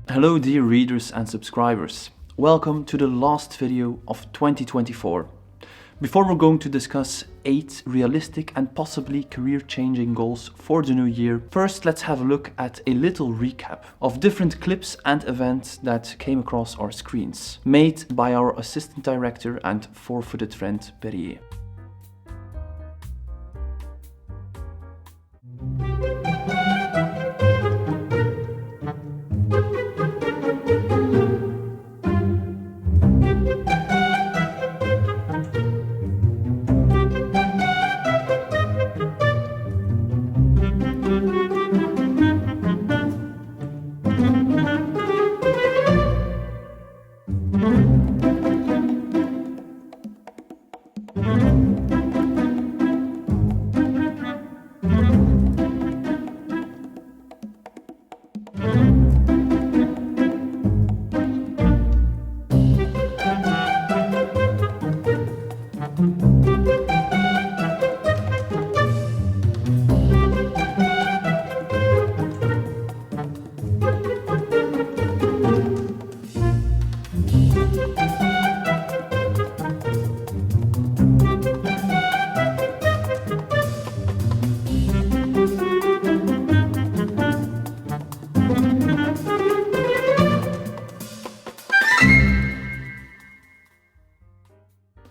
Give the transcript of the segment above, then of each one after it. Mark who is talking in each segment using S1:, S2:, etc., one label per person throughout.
S1: Hello dear readers and subscribers. Welcome to the last video of 2024. Before we're going to discuss 8 realistic and possibly career-changing goals for the new year, first let's have a look at a little recap of different clips and events that came across our screens, made by our assistant director and four-footed friend Perrier.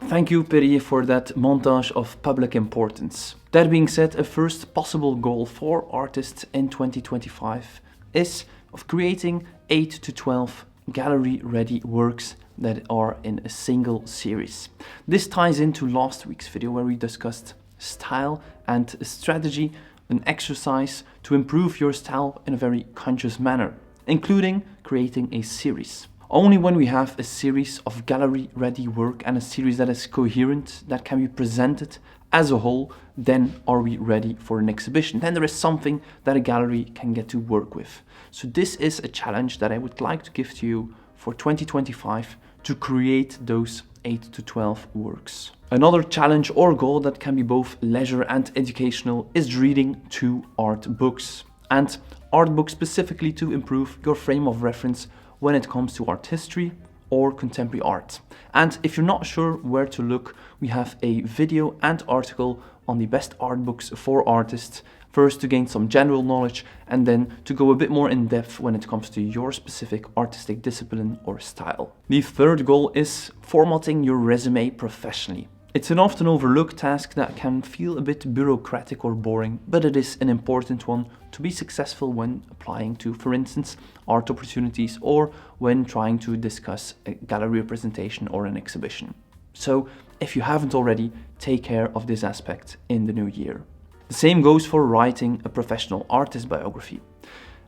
S1: Thank you, Perrier, for that montage of public importance. That being said, a first possible goal for artists in 2025 is of creating 8 to 12 gallery-ready works that are in a single series. This ties into last week's video where we discussed style and strategy, an exercise to improve your style in a very conscious manner, including creating a series. Only when we have a series of gallery-ready work and a series that is coherent, that can be presented as a whole, then are we ready for an exhibition. Then there is something that a gallery can get to work with. So this is a challenge that I would like to give to you for 2025 to create those 8 to 12 works. Another challenge or goal that can be both leisure and educational is reading 2 art books. And art books specifically to improve your frame of reference when it comes to art history or contemporary art. And if you're not sure where to look, we have a video and article on the best art books for artists, first to gain some general knowledge and then to go a bit more in depth when it comes to your specific artistic discipline or style. The third goal is formatting your resume professionally. It's an often overlooked task that can feel a bit bureaucratic or boring, but it is an important one to be successful when applying to, for instance, art opportunities or when trying to discuss a gallery representation or an exhibition. So, if you haven't already, take care of this aspect in the new year. The same goes for writing a professional artist biography.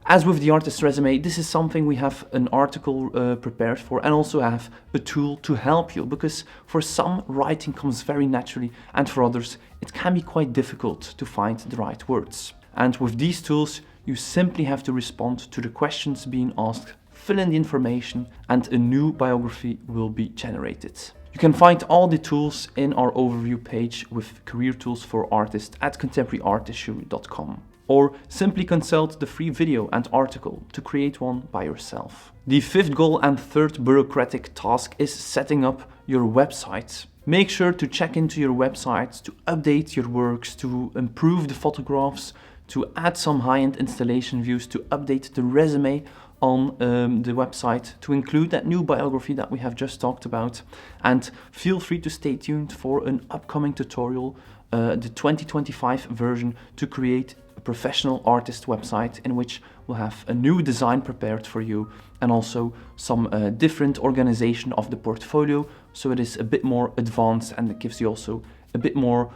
S1: As with the artist resume, this is something we have an article prepared for and also have a tool to help you, because for some writing comes very naturally and for others it can be quite difficult to find the right words. And with these tools you simply have to respond to the questions being asked, fill in the information and a new biography will be generated. You can find all the tools in our overview page with career tools for artists at contemporaryartissue.com. Or simply consult the free video and article to create one by yourself. The fifth goal and third bureaucratic task is setting up your website. Make sure to check into your website, to update your works, to improve the photographs, to add some high-end installation views, to update the resume on the website, to include that new biography that we have just talked about. And feel free to stay tuned for an upcoming tutorial, the 2025 version, to create a professional artist website in which we'll have a new design prepared for you and also some different organization of the portfolio, so it is a bit more advanced and it gives you also a bit more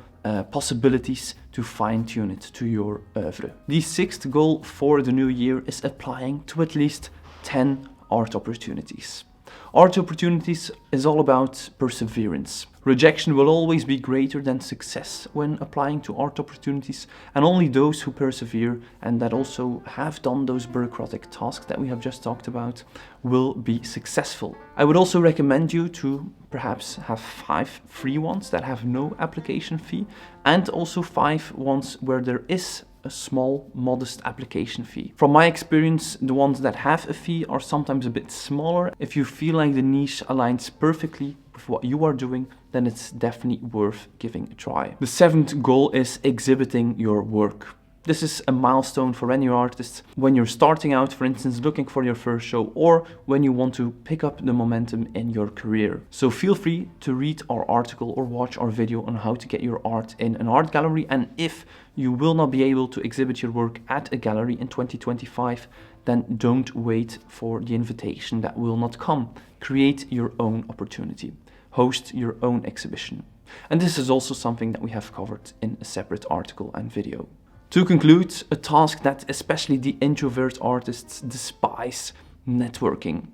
S1: possibilities to fine-tune it to your oeuvre. The sixth goal for the new year is applying to at least 10 art opportunities. Art opportunities is all about perseverance. Rejection will always be greater than success when applying to art opportunities, and only those who persevere and that also have done those bureaucratic tasks that we have just talked about will be successful. I would also recommend you to perhaps have 5 free ones that have no application fee, and also 5 ones where there is a small, modest application fee. From my experience, the ones that have a fee are sometimes a bit smaller. If you feel like the niche aligns perfectly with what you are doing, then it's definitely worth giving a try. The 7th goal is exhibiting your work. This is a milestone for any artist when you're starting out, for instance, looking for your first show, or when you want to pick up the momentum in your career. So feel free to read our article or watch our video on how to get your art in an art gallery. And if you will not be able to exhibit your work at a gallery in 2025, then don't wait for the invitation that will not come. Create your own opportunity. Host your own exhibition. And this is also something that we have covered in a separate article and video. To conclude, a task that especially the introvert artists despise: networking.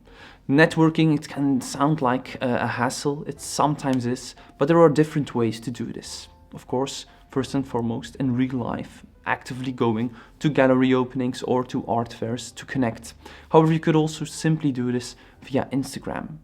S1: Networking, it can sound like a hassle, it sometimes is, but there are different ways to do this. Of course, first and foremost, in real life, actively going to gallery openings or to art fairs to connect. However, you could also simply do this via Instagram.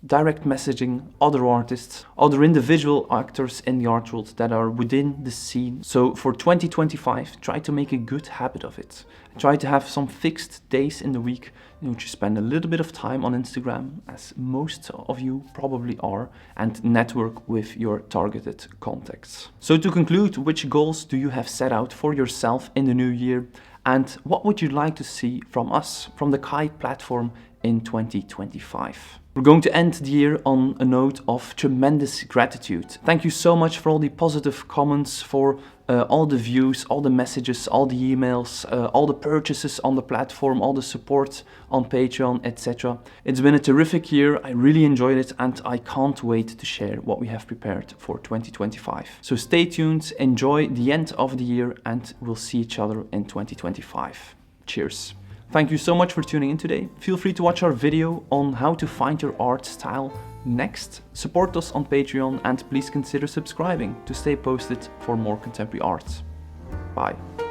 S1: Direct messaging other artists, other individual actors in the art world that are within the scene. So for 2025, try to make a good habit of it. Try to have some fixed days in the week in which you spend a little bit of time on Instagram, as most of you probably are, and network with your targeted contacts. So to conclude, which goals do you have set out for yourself in the new year? And what would you like to see from us, from the CAI platform in 2025? We're going to end the year on a note of tremendous gratitude. Thank you so much for all the positive comments, for all the views, all the messages, all the emails, all the purchases on the platform, all the support on Patreon, etc. It's been a terrific year. I really enjoyed it, and I can't wait to share what we have prepared for 2025. So stay tuned, enjoy the end of the year, and we'll see each other in 2025. Cheers. Thank you so much for tuning in today. Feel free to watch our video on how to find your art style next. Support us on Patreon, and please consider subscribing to stay posted for more contemporary art. Bye.